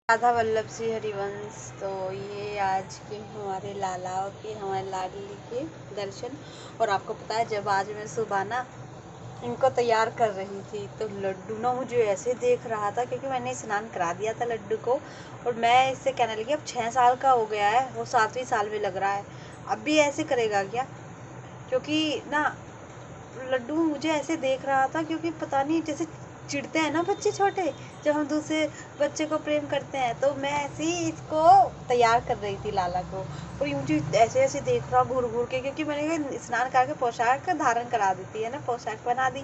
राधा वल्लभ श्री हरिवंश। तो ये आज के हमारे लाला के हमारे लाडली के दर्शन। और आपको पता है जब आज मैं सुबह ना इनको तैयार कर रही थी तो लड्डू ना मुझे ऐसे देख रहा था, क्योंकि मैंने स्नान करा दिया था लड्डू को। और मैं इससे कहने लगी अब 6 साल का हो गया है, वो 7वीं साल में लग रहा है, अब भी ऐसे करेगा क्या? क्योंकि ना लड्डू मुझे ऐसे देख रहा था, क्योंकि पता नहीं जैसे चिढ़ते हैं ना बच्चे छोटे, जब हम दूसरे बच्चे को प्रेम करते हैं, तो मैं ऐसे ही इसको तैयार कर रही थी लाला को। और ये मुझे ऐसे ऐसे देख रहा घूर घूर के, क्योंकि मैंने स्नान करके पोशाक धारण करा देती है ना, पोशाक बना दी।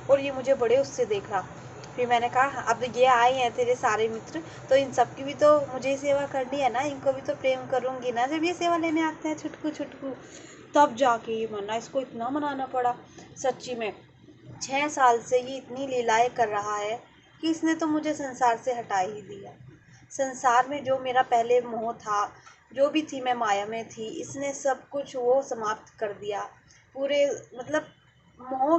और ये मुझे बड़े उससे देख रहा। फिर मैंने कहा अब ये आए हैं तेरे सारे मित्र, तो इन सब की भी तो मुझे सेवा करनी है ना, इनको भी तो प्रेम करूँगी ना जब ये सेवा लेने आते हैं छुटकू छुटकू। तब जाके ये मना, इसको इतना मनाना पड़ा। सच्ची में 6 साल से ये इतनी लीलाएं कर रहा है कि इसने तो मुझे संसार से हटा ही दिया। संसार में जो मेरा पहले मोह था, जो भी थी मैं माया में थी, इसने सब कुछ वो समाप्त कर दिया। पूरे मतलब मोह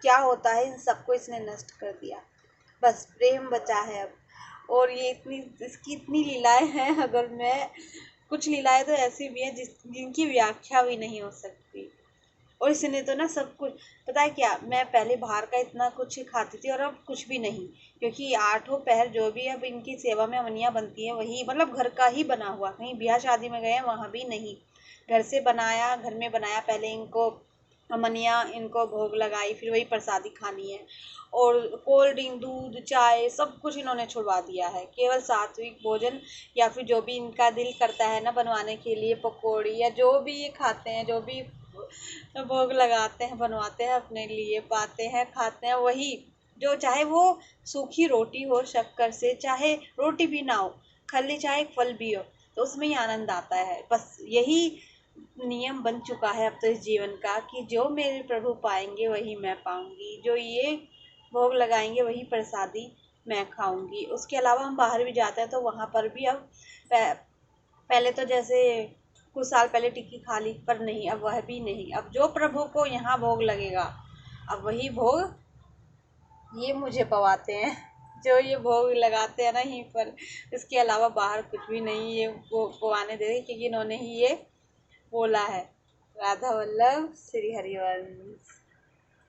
क्या होता है इन सबको इसने नष्ट कर दिया। बस प्रेम बचा है अब। और ये इतनी इसकी इतनी लीलाएं हैं, अगर मैं कुछ लीलाएं तो ऐसी भी हैं जिनकी व्याख्या भी नहीं हो सकती। और इसने तो ना सब कुछ, पता है क्या, मैं पहले बाहर का इतना कुछ खाती थी और अब कुछ भी नहीं। क्योंकि 8 पहर जो भी अब इनकी सेवा में अमनियाँ बनती हैं वही मतलब घर का ही बना हुआ, कहीं ब्याह शादी में गए वहाँ भी नहीं, घर से बनाया, घर में बनाया। पहले इनको अमनियाँ इनको भोग लगाई, फिर वही प्रसादी खानी है। और कोल्ड ड्रिंक, दूध, चाय सब कुछ इन्होंने छुड़वा दिया है। केवल सात्विक भोजन, या फिर जो भी इनका दिल करता है ना बनवाने के लिए, पकौड़ी या जो भी ये खाते हैं, जो भी भोग लगाते हैं, बनवाते हैं अपने लिए, पाते हैं, खाते हैं, वही जो चाहे वो सूखी रोटी हो शक्कर से, चाहे रोटी भी ना हो, खाली चाहे फल भी हो, तो उसमें ही आनंद आता है। बस यही नियम बन चुका है अब तो इस जीवन का, कि जो मेरे प्रभु पाएंगे वही मैं पाऊंगी, जो ये भोग लगाएंगे वही प्रसादी मैं खाऊंगी। उसके अलावा हम बाहर भी जाते हैं तो वहाँ पर भी अब पहले तो जैसे कुछ साल पहले टिक्की खा ली, पर नहीं, अब वह भी नहीं। अब जो प्रभु को यहाँ भोग लगेगा अब वही भोग ये मुझे पवाते हैं, जो ये भोग लगाते हैं ना यहीं पर। इसके अलावा बाहर कुछ भी नहीं ये वो पवाने दे रहे, क्योंकि इन्होंने ही ये बोला है। राधा वल्लभ श्री हरिवंश।